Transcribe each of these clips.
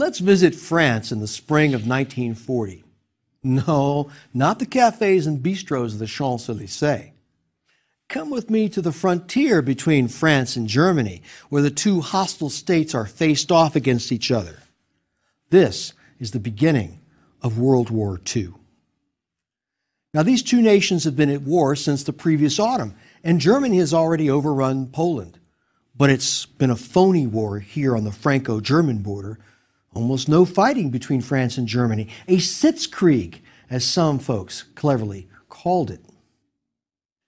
Let's visit France in the spring of 1940. No, not the cafes and bistros of the Champs-Élysées. Come with me to the frontier between France and Germany, where the two hostile states are faced off against each other. This is the beginning of World War II. Now, these two nations have been at war since the previous autumn, and Germany has already overrun Poland. But it's been a phony war here on the Franco-German border. Almost no fighting between France and Germany. A Sitzkrieg, as some folks cleverly called it.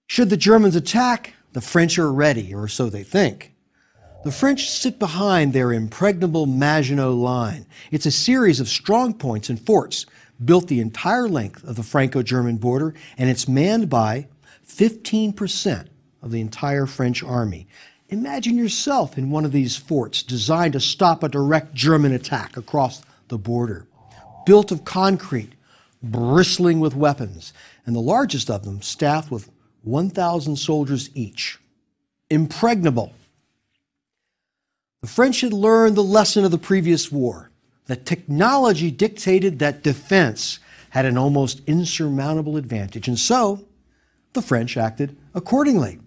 Should the Germans attack, the French are ready, or so they think. The French sit behind their impregnable Maginot Line. It's a series of strong points and forts built the entire length of the Franco-German border, and it's manned by 15% of the entire French army. Imagine yourself in one of these forts designed to stop a direct German attack across the border. Built of concrete, bristling with weapons, and the largest of them staffed with 1,000 soldiers each. Impregnable. The French had learned the lesson of the previous war, that technology dictated that defense had an almost insurmountable advantage, and so the French acted accordingly.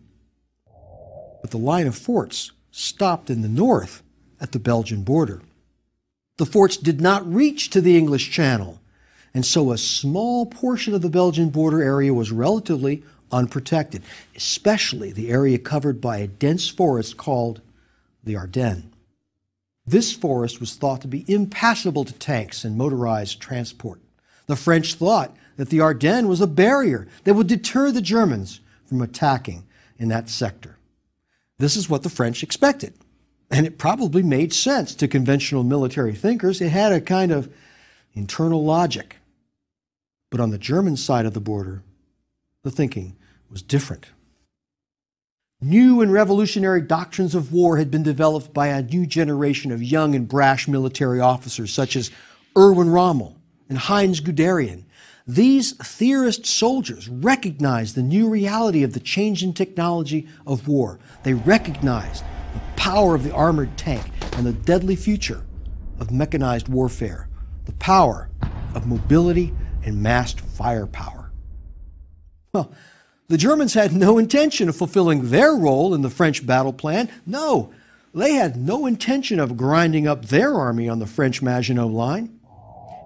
But the line of forts stopped in the north at the Belgian border. The forts did not reach to the English Channel, and so a small portion of the Belgian border area was relatively unprotected, especially the area covered by a dense forest called the Ardennes. This forest was thought to be impassable to tanks and motorized transport. The French thought that the Ardennes was a barrier that would deter the Germans from attacking in that sector. This is what the French expected, and it probably made sense to conventional military thinkers. It had a kind of internal logic. But on the German side of the border, the thinking was different. New and revolutionary doctrines of war had been developed by a new generation of young and brash military officers such as Erwin Rommel and Heinz Guderian. These theorist soldiers recognized the new reality of the changing technology of war. They recognized the power of the armored tank and the deadly future of mechanized warfare, the power of mobility and massed firepower. Well, the Germans had no intention of fulfilling their role in the French battle plan. No, they had no intention of grinding up their army on the French Maginot Line.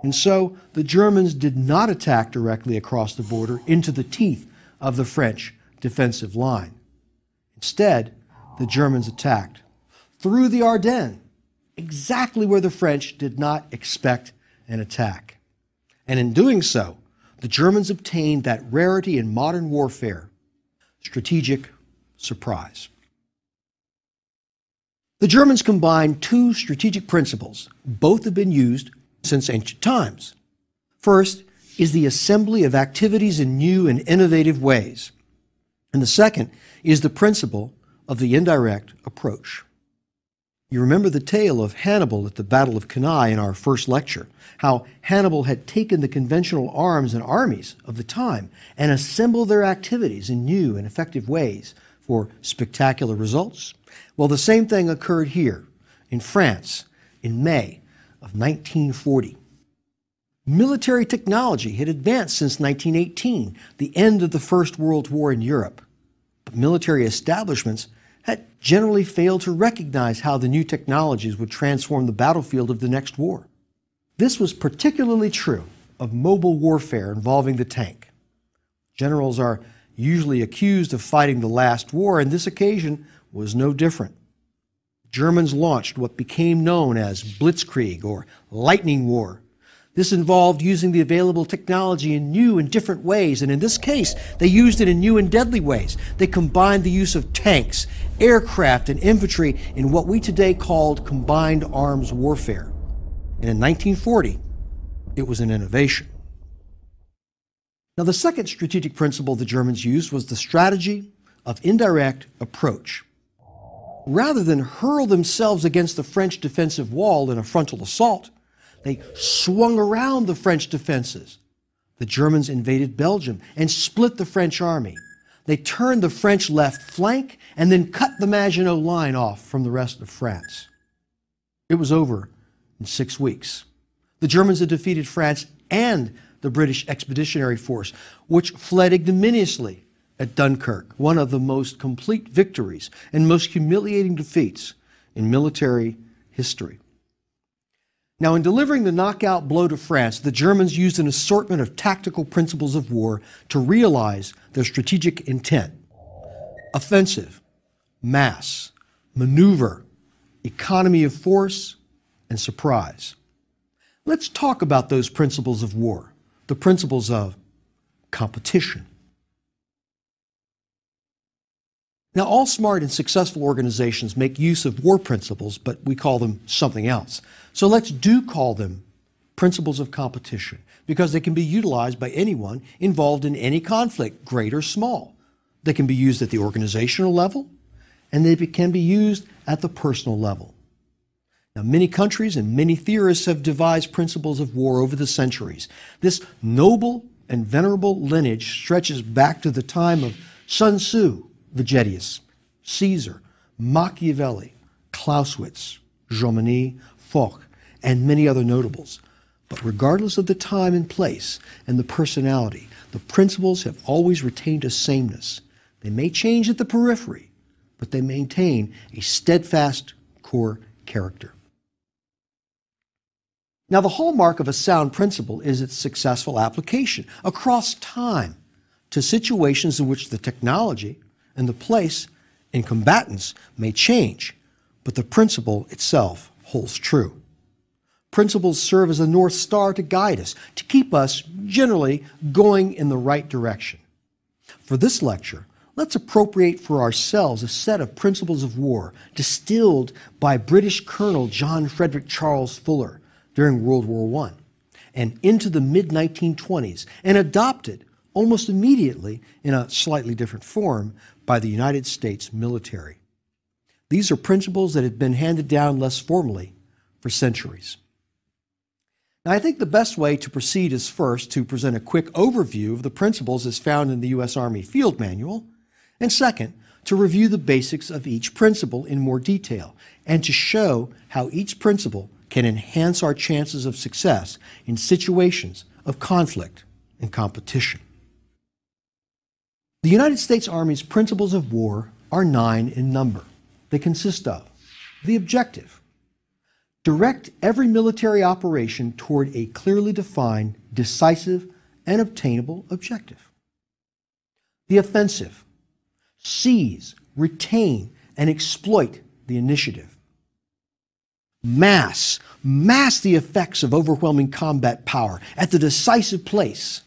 And so the Germans did not attack directly across the border into the teeth of the French defensive line. Instead, the Germans attacked through the Ardennes, exactly where the French did not expect an attack. And in doing so, the Germans obtained that rarity in modern warfare, strategic surprise. The Germans combined two strategic principles. Both have been used since ancient times. First is the assembly of activities in new and innovative ways. And the second is the principle of the indirect approach. You remember the tale of Hannibal at the Battle of Cannae in our first lecture, how Hannibal had taken the conventional arms and armies of the time and assembled their activities in new and effective ways for spectacular results. Well, the same thing occurred here in France in May of 1940. Military technology had advanced since 1918, the end of the First World War in Europe. But military establishments had generally failed to recognize how the new technologies would transform the battlefield of the next war. This was particularly true of mobile warfare involving the tank. Generals are usually accused of fighting the last war, and this occasion was no different. Germans launched what became known as Blitzkrieg, or Lightning War. This involved using the available technology in new and different ways, and in this case, they used it in new and deadly ways. They combined the use of tanks, aircraft, and infantry in what we today called combined arms warfare. And in 1940, it was an innovation. Now, the second strategic principle the Germans used was the strategy of indirect approach. Rather than hurl themselves against the French defensive wall in a frontal assault, they swung around the French defenses. The Germans invaded Belgium and split the French army. They turned the French left flank and then cut the Maginot Line off from the rest of France. It was over in 6 weeks. The Germans had defeated France and the British Expeditionary Force, which fled ignominiously at Dunkirk, one of the most complete victories and most humiliating defeats in military history. Now, in delivering the knockout blow to France, the Germans used an assortment of tactical principles of war to realize their strategic intent: offensive, mass, maneuver, economy of force, and surprise. Let's talk about those principles of war, the principles of competition. Now, all smart and successful organizations make use of war principles, but we call them something else. So let's call them principles of competition, because they can be utilized by anyone involved in any conflict, great or small. They can be used at the organizational level, and they can be used at the personal level. Now, many countries and many theorists have devised principles of war over the centuries. This noble and venerable lineage stretches back to the time of Sun Tzu, Vegetius, Caesar, Machiavelli, Clausewitz, Jomini, Foch, and many other notables. But regardless of the time and place and the personality, the principles have always retained a sameness. They may change at the periphery, but they maintain a steadfast core character. Now, the hallmark of a sound principle is its successful application across time to situations in which the technology and the place and combatants may change, but the principle itself holds true. Principles serve as a North Star to guide us, to keep us generally going in the right direction. For this lecture, let's appropriate for ourselves a set of principles of war distilled by British Colonel John Frederick Charles Fuller during World War I and into the mid-1920s, and adopted almost immediately in a slightly different form by the United States military. These are principles that have been handed down less formally for centuries. Now, I think the best way to proceed is first to present a quick overview of the principles as found in the U.S. Army Field Manual, and second, to review the basics of each principle in more detail, and to show how each principle can enhance our chances of success in situations of conflict and competition. The United States Army's principles of war are 9 in number. They consist of the objective: direct every military operation toward a clearly defined, decisive, and obtainable objective. The offensive: seize, retain, and exploit the initiative. Mass the effects of overwhelming combat power at the decisive place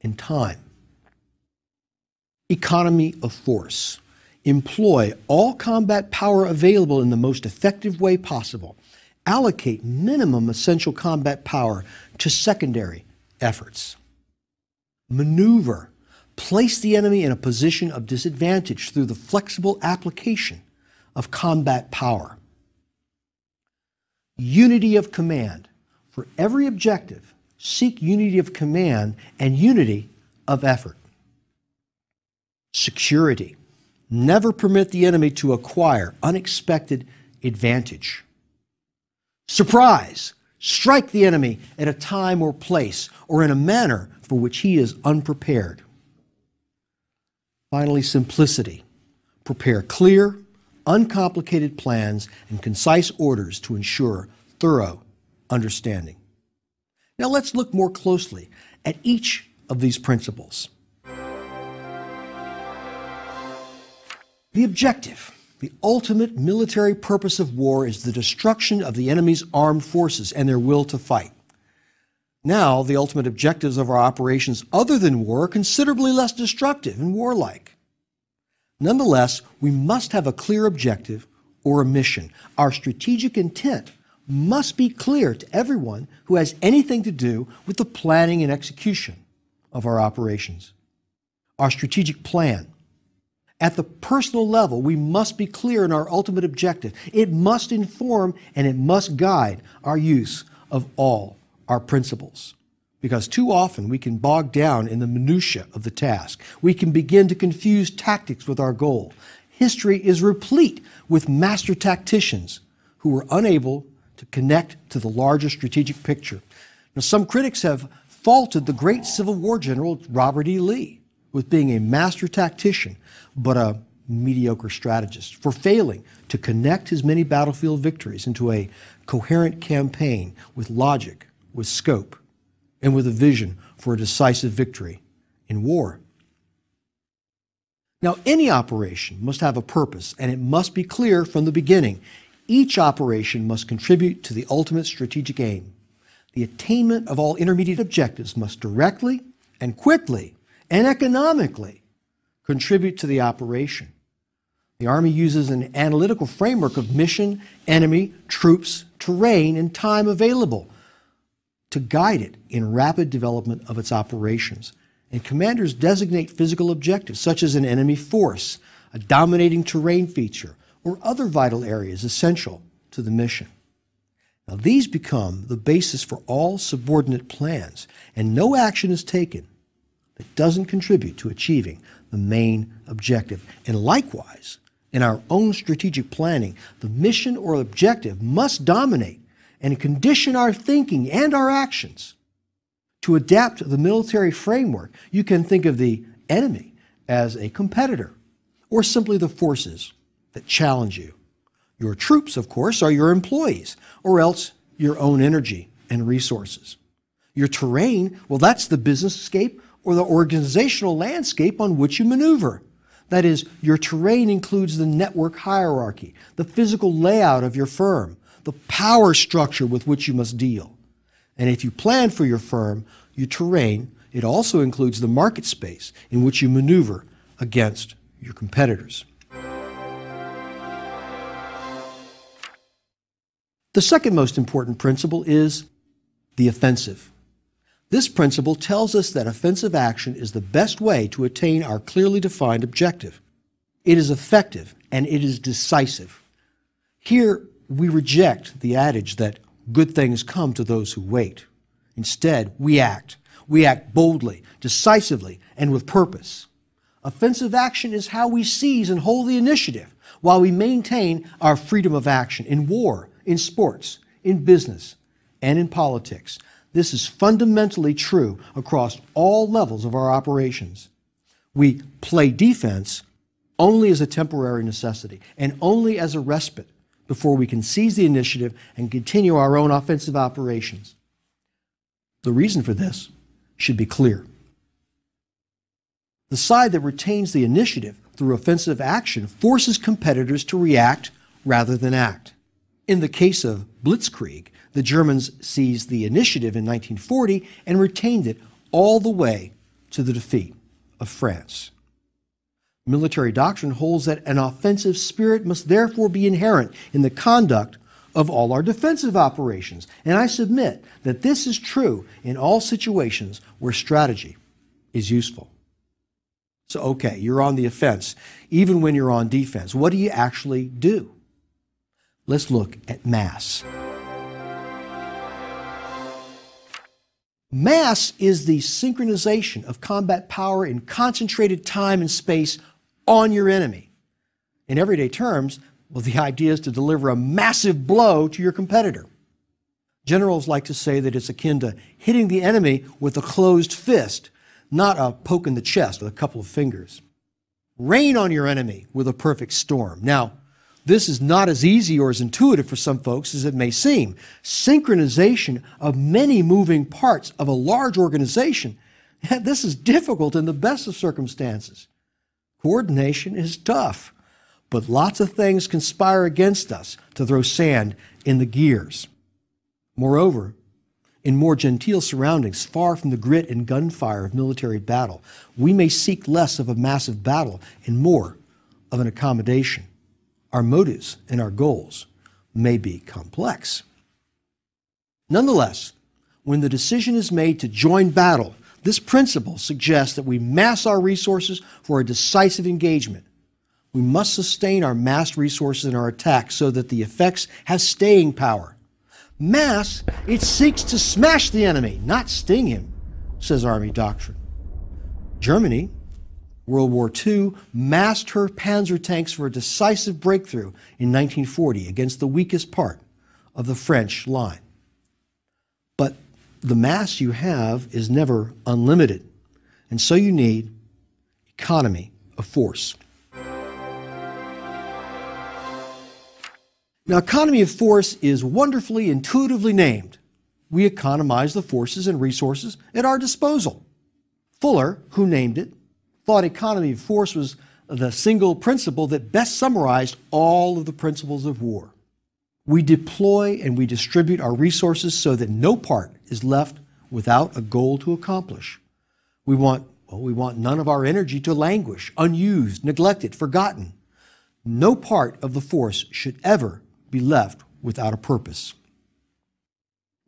and time. Economy of force: employ all combat power available in the most effective way possible. Allocate minimum essential combat power to secondary efforts. Maneuver: place the enemy in a position of disadvantage through the flexible application of combat power. Unity of command: for every objective, seek unity of command and unity of effort. Security: never permit the enemy to acquire unexpected advantage. Surprise: strike the enemy at a time or place or in a manner for which he is unprepared. Finally, simplicity: prepare clear, uncomplicated plans and concise orders to ensure thorough understanding. Now let's look more closely at each of these principles. The objective: the ultimate military purpose of war is the destruction of the enemy's armed forces and their will to fight. Now, the ultimate objectives of our operations other than war are considerably less destructive and warlike. Nonetheless, we must have a clear objective or a mission. Our strategic intent must be clear to everyone who has anything to do with the planning and execution of our operations. Our strategic plan. At the personal level, we must be clear in our ultimate objective. It must inform and it must guide our use of all our principles. Because too often we can bog down in the minutiae of the task. We can begin to confuse tactics with our goal. History is replete with master tacticians who were unable to connect to the larger strategic picture. Now, some critics have faulted the great Civil War general Robert E. Lee with being a master tactician, but a mediocre strategist, for failing to connect his many battlefield victories into a coherent campaign with logic, with scope, and with a vision for a decisive victory in war. Now, any operation must have a purpose, and it must be clear from the beginning. Each operation must contribute to the ultimate strategic aim. The attainment of all intermediate objectives must directly and quickly and economically contribute to the operation. The Army uses an analytical framework of mission, enemy, troops, terrain, and time available to guide it in rapid development of its operations. And commanders designate physical objectives such as an enemy force, a dominating terrain feature, or other vital areas essential to the mission. Now, these become the basis for all subordinate plans, and no action is taken that doesn't contribute to achieving the main objective. And likewise, in our own strategic planning, the mission or objective must dominate and condition our thinking and our actions. To adapt the military framework, you can think of the enemy as a competitor or simply the forces that challenge you. Your troops, of course, are your employees, or else your own energy and resources. Your terrain, well, that's the business-scape or the organizational landscape on which you maneuver. That is, your terrain includes the network hierarchy, the physical layout of your firm, the power structure with which you must deal. And if you plan for your firm, your terrain, it also includes the market space in which you maneuver against your competitors. The second most important principle is the offensive. This principle tells us that offensive action is the best way to attain our clearly defined objective. It is effective and it is decisive. Here, we reject the adage that good things come to those who wait. Instead, we act. We act boldly, decisively, and with purpose. Offensive action is how we seize and hold the initiative while we maintain our freedom of action in war, in sports, in business, and in politics. This is fundamentally true across all levels of our operations. We play defense only as a temporary necessity and only as a respite before we can seize the initiative and continue our own offensive operations. The reason for this should be clear. The side that retains the initiative through offensive action forces competitors to react rather than act. In the case of Blitzkrieg, the Germans seized the initiative in 1940 and retained it all the way to the defeat of France. Military doctrine holds that an offensive spirit must therefore be inherent in the conduct of all our defensive operations. And I submit that this is true in all situations where strategy is useful. So, okay, you're on the offense. Even when you're on defense, what do you actually do? Let's look at mass. Mass is the synchronization of combat power in concentrated time and space on your enemy. In everyday terms, well, the idea is to deliver a massive blow to your competitor. Generals like to say that it's akin to hitting the enemy with a closed fist, not a poke in the chest with a couple of fingers. Rain on your enemy with a perfect storm. Now, this is not as easy or as intuitive for some folks as it may seem. Synchronization of many moving parts of a large organization, this is difficult in the best of circumstances. Coordination is tough, but lots of things conspire against us to throw sand in the gears. Moreover, in more genteel surroundings, far from the grit and gunfire of military battle, we may seek less of a massive battle and more of an accommodation. Our motives and our goals may be complex. Nonetheless, when the decision is made to join battle, this principle suggests that we mass our resources for a decisive engagement. We must sustain our massed resources in our attack so that the effects have staying power. Mass, it seeks to smash the enemy, not sting him, says Army doctrine. Germany, World War II, massed her Panzer tanks for a decisive breakthrough in 1940 against the weakest part of the French line. But the mass you have is never unlimited, and so you need economy of force. Now, economy of force is wonderfully, intuitively named. We economize the forces and resources at our disposal. Fuller, who named it, thought economy of force was the single principle that best summarized all of the principles of war. We deploy and we distribute our resources so that no part is left without a goal to accomplish. We want none of our energy to languish, unused, neglected, forgotten. No part of the force should ever be left without a purpose.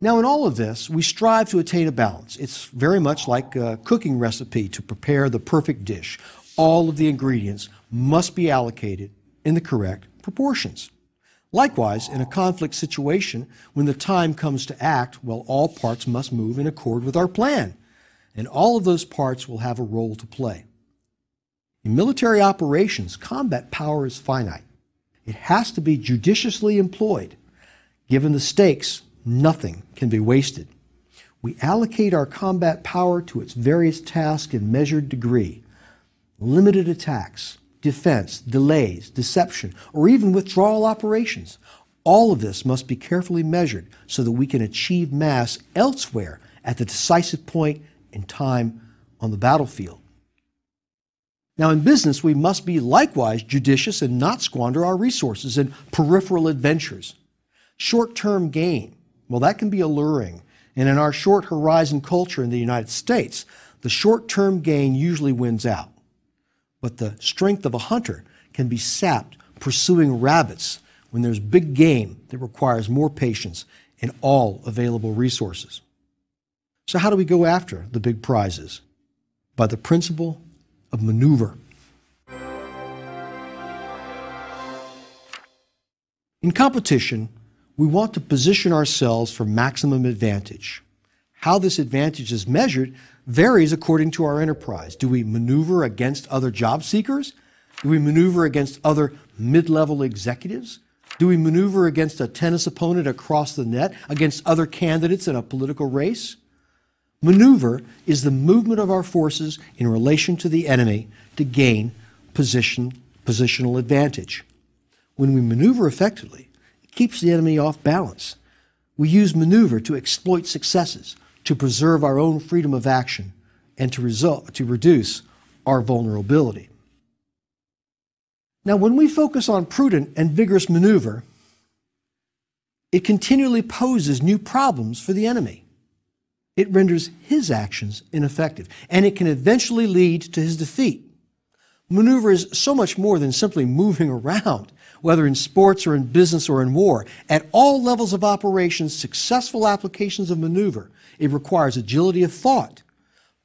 Now, in all of this, we strive to attain a balance. It's very much like a cooking recipe to prepare the perfect dish. All of the ingredients must be allocated in the correct proportions. Likewise, in a conflict situation, when the time comes to act, well, all parts must move in accord with our plan, and all of those parts will have a role to play. In military operations, combat power is finite. It has to be judiciously employed. Given the stakes, nothing can be wasted. We allocate our combat power to its various tasks in measured degree. Limited attacks, defense, delays, deception, or even withdrawal operations. All of this must be carefully measured so that we can achieve mass elsewhere at the decisive point in time on the battlefield. Now, in business, we must be likewise judicious and not squander our resources in peripheral adventures. Short-term gain, well, that can be alluring. And in our short horizon culture in the United States, the short-term gain usually wins out. But the strength of a hunter can be sapped pursuing rabbits when there's big game that requires more patience and all available resources. So how do we go after the big prizes? By the principle of maneuver. In competition, we want to position ourselves for maximum advantage. How this advantage is measured varies according to our enterprise. Do we maneuver against other job seekers? Do we maneuver against other mid-level executives? Do we maneuver against a tennis opponent across the net, against other candidates in a political race? Maneuver is the movement of our forces in relation to the enemy to gain positional advantage. When we maneuver effectively, it keeps the enemy off balance. We use maneuver to exploit successes, to preserve our own freedom of action, and to reduce our vulnerability. Now, when we focus on prudent and vigorous maneuver, it continually poses new problems for the enemy. It renders his actions ineffective, and it can eventually lead to his defeat. Maneuver is so much more than simply moving around, whether in sports or in business or in war. At all levels of operations, successful applications of maneuver, it requires agility of thought,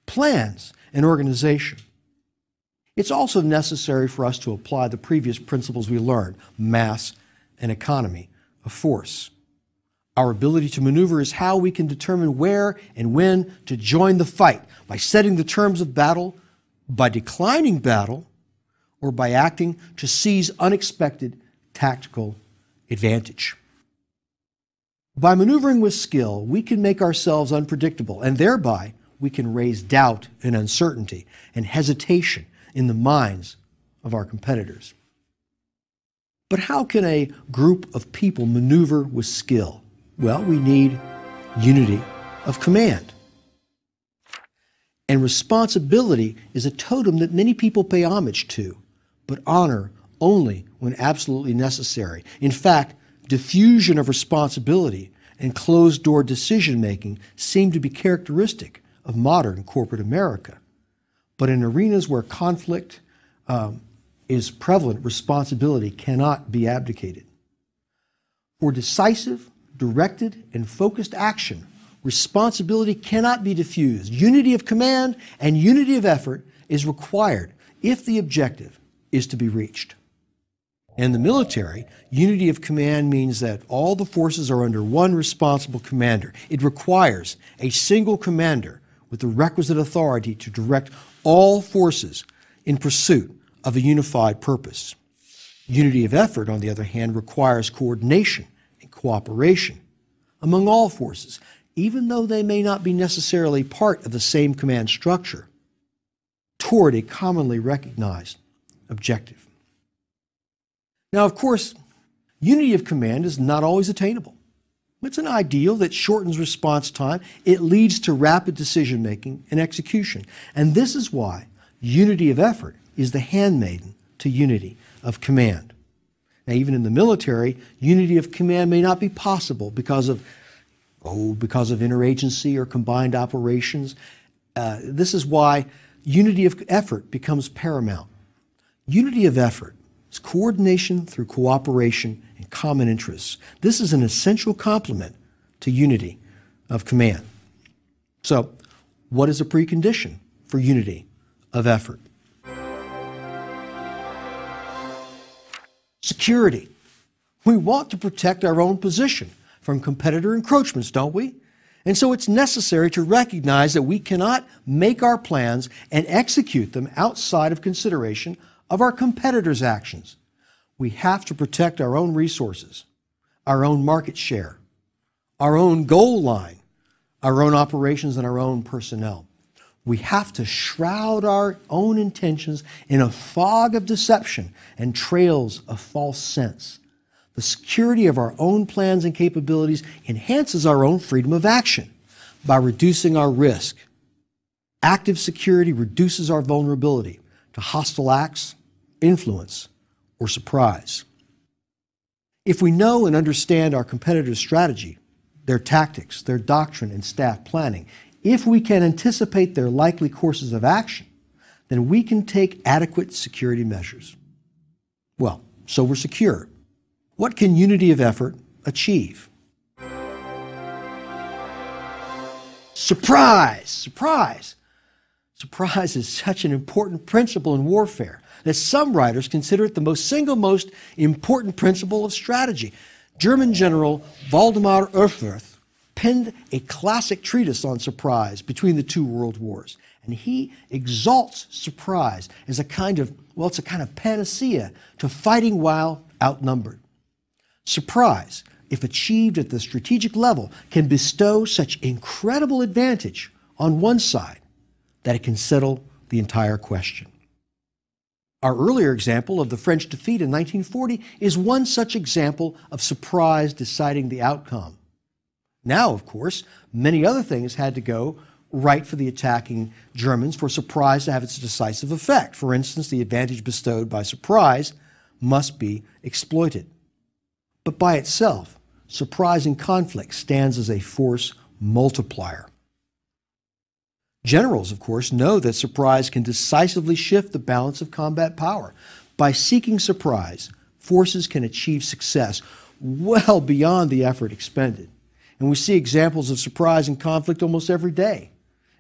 plans, and organization. It's also necessary for us to apply the previous principles we learned, mass and economy of force. Our ability to maneuver is how we can determine where and when to join the fight, by setting the terms of battle, by declining battle, or by acting to seize unexpected tactical advantage. By maneuvering with skill, we can make ourselves unpredictable, and thereby we can raise doubt and uncertainty and hesitation in the minds of our competitors. But how can a group of people maneuver with skill? Well, we need unity of command. And responsibility is a totem that many people pay homage to, but honor only when absolutely necessary. In fact, diffusion of responsibility and closed-door decision-making seem to be characteristic of modern corporate America. But in arenas where conflict is prevalent, responsibility cannot be abdicated. For decisive, directed, and focused action, responsibility cannot be diffused. Unity of command and unity of effort is required if the objective is to be reached. In the military, unity of command means that all the forces are under one responsible commander. It requires a single commander with the requisite authority to direct all forces in pursuit of a unified purpose. Unity of effort, on the other hand, requires coordination and cooperation among all forces, even though they may not be necessarily part of the same command structure, toward a commonly recognized objective. Now, of course, unity of command is not always attainable. It's an ideal that shortens response time. It leads to rapid decision-making and execution. And this is why unity of effort is the handmaiden to unity of command. Now, even in the military, unity of command may not be possible because of interagency or combined operations. This is why unity of effort becomes paramount. Unity of effort is coordination through cooperation and common interests. This is an essential complement to unity of command. So, what is a precondition for unity of effort? Security. We want to protect our own position from competitor encroachments, don't we? And so it's necessary to recognize that we cannot make our plans and execute them outside of consideration of our competitors' actions. We have to protect our own resources, our own market share, our own goal line, our own operations, and our own personnel. We have to shroud our own intentions in a fog of deception and trails of false sense. The security of our own plans and capabilities enhances our own freedom of action by reducing our risk. Active security reduces our vulnerability to hostile acts, influence, or surprise. If we know and understand our competitors' strategy, their tactics, their doctrine, and staff planning, if we can anticipate their likely courses of action, then we can take adequate security measures. Well, so we're secure. What can unity of effort achieve? Surprise! Surprise! Surprise is such an important principle in warfare that some writers consider it the single most important principle of strategy. German General Waldemar Erfurth penned a classic treatise on surprise between the two world wars. And he exalts surprise as it's a kind of panacea to fighting while outnumbered. Surprise, if achieved at the strategic level, can bestow such incredible advantage on one side that it can settle the entire question. Our earlier example of the French defeat in 1940 is one such example of surprise deciding the outcome. Now, of course, many other things had to go right for the attacking Germans for surprise to have its decisive effect. For instance, the advantage bestowed by surprise must be exploited. But by itself, surprise in conflict stands as a force multiplier. Generals, of course, know that surprise can decisively shift the balance of combat power. By seeking surprise, forces can achieve success well beyond the effort expended. And we see examples of surprise in conflict almost every day.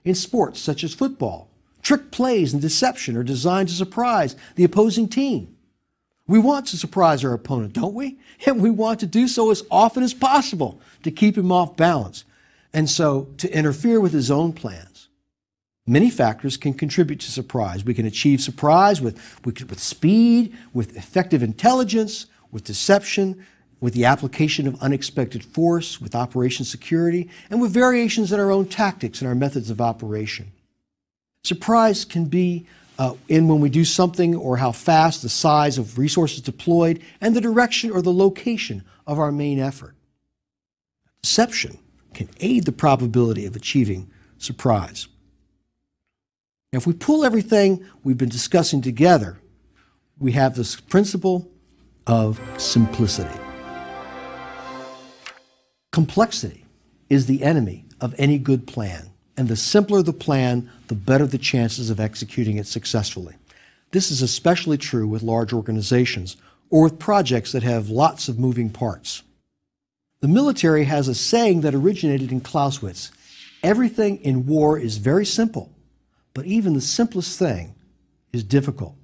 In sports such as football, trick plays and deception are designed to surprise the opposing team. We want to surprise our opponent, don't we? And we want to do so as often as possible to keep him off balance, and so to interfere with his own plans. Many factors can contribute to surprise. We can achieve surprise with speed, with effective intelligence, with deception, with the application of unexpected force, with operation security, and with variations in our own tactics and our methods of operation. Surprise can be in when we do something or how fast, the size of resources deployed, and the direction or the location of our main effort. Deception can aid the probability of achieving surprise. Now, if we pull everything we've been discussing together, we have this principle of simplicity. Complexity is the enemy of any good plan. And the simpler the plan, the better the chances of executing it successfully. This is especially true with large organizations or with projects that have lots of moving parts. The military has a saying that originated in Clausewitz. Everything in war is very simple, but even the simplest thing is difficult.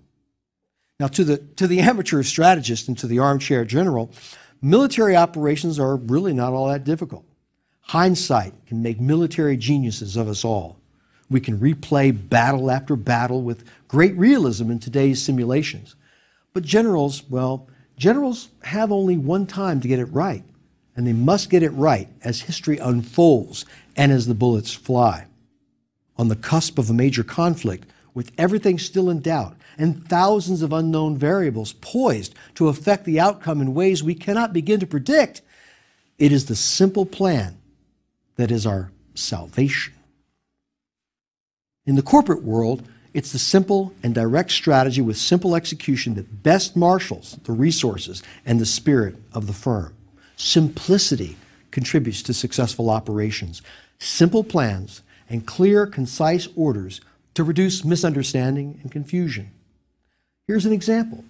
Now, to the amateur strategist and to the armchair general, military operations are really not all that difficult. Hindsight can make military geniuses of us all. We can replay battle after battle with great realism in today's simulations. But generals have only one time to get it right, and they must get it right as history unfolds and as the bullets fly. On the cusp of a major conflict, with everything still in doubt and thousands of unknown variables poised to affect the outcome in ways we cannot begin to predict, it is the simple plan that is our salvation. In the corporate world, it's the simple and direct strategy with simple execution that best marshals the resources and the spirit of the firm. Simplicity contributes to successful operations. Simple plans and clear, concise orders to reduce misunderstanding and confusion. Here's an example.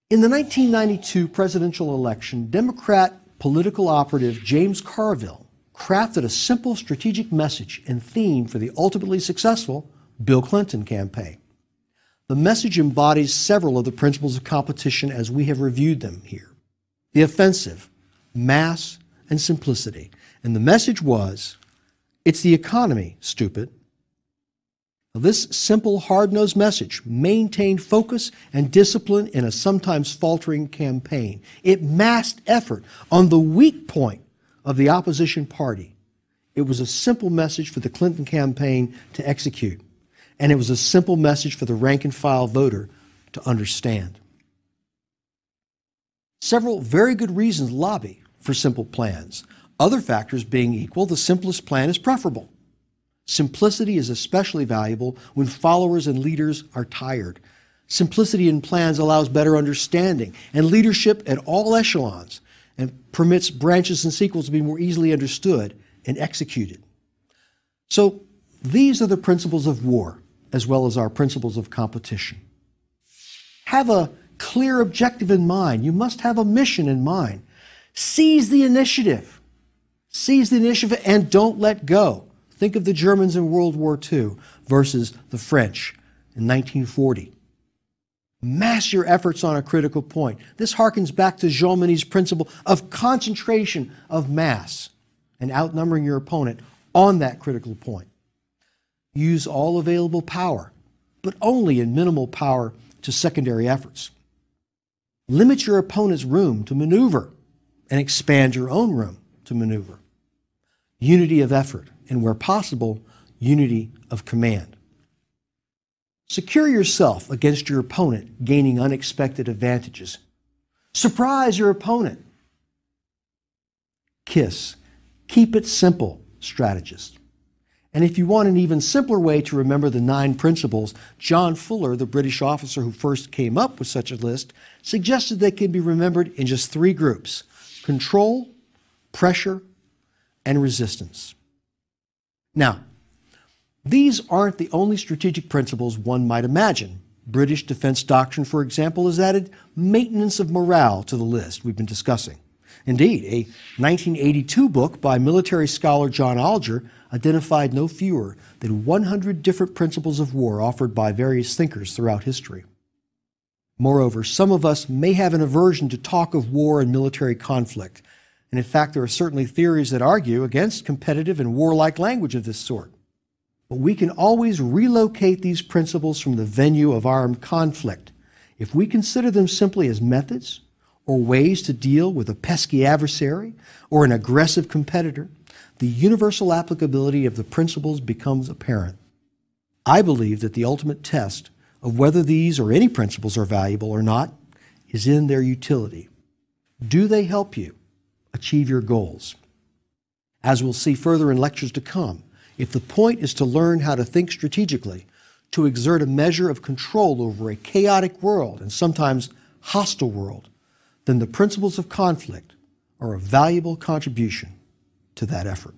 In the 1992 presidential election, Democrat political operative James Carville crafted a simple strategic message and theme for the ultimately successful Bill Clinton campaign. The message embodies several of the principles of competition as we have reviewed them here. The offensive, mass, and simplicity. And the message was, it's the economy, stupid. Now, this simple, hard-nosed message maintained focus and discipline in a sometimes faltering campaign. It masked effort on the weak point of the opposition party. It was a simple message for the Clinton campaign to execute, and it was a simple message for the rank-and-file voter to understand. Several very good reasons lobby for simple plans. Other factors being equal, the simplest plan is preferable. Simplicity is especially valuable when followers and leaders are tired. Simplicity in plans allows better understanding and leadership at all echelons and permits branches and sequels to be more easily understood and executed. So these are the principles of war as well as our principles of competition. Have a clear objective in mind. You must have a mission in mind. Seize the initiative. Seize the initiative and don't let go. Think of the Germans in World War II versus the French in 1940. Mass your efforts on a critical point. This harkens back to Jean Monet's principle of concentration of mass and outnumbering your opponent on that critical point. Use all available power, but only in minimal power to secondary efforts. Limit your opponent's room to maneuver and expand your own room to maneuver. Unity of effort, and where possible, unity of command. Secure yourself against your opponent gaining unexpected advantages. Surprise your opponent. KISS. Keep it simple, strategist. And if you want an even simpler way to remember the 9 principles, John Fuller, the British officer who first came up with such a list, suggested they can be remembered in just 3 groups: control, pressure, and resistance. Now, these aren't the only strategic principles one might imagine. British defense doctrine, for example, has added maintenance of morale to the list we've been discussing. Indeed, a 1982 book by military scholar John Alger identified no fewer than 100 different principles of war offered by various thinkers throughout history. Moreover, some of us may have an aversion to talk of war and military conflict. And in fact, there are certainly theories that argue against competitive and warlike language of this sort. But we can always relocate these principles from the venue of armed conflict if we consider them simply as methods or ways to deal with a pesky adversary or an aggressive competitor. The universal applicability of the principles becomes apparent. I believe that the ultimate test of whether these or any principles are valuable or not is in their utility. Do they help you achieve your goals? As we'll see further in lectures to come, if the point is to learn how to think strategically, to exert a measure of control over a chaotic world and sometimes hostile world, then the principles of conflict are a valuable contribution to that effort.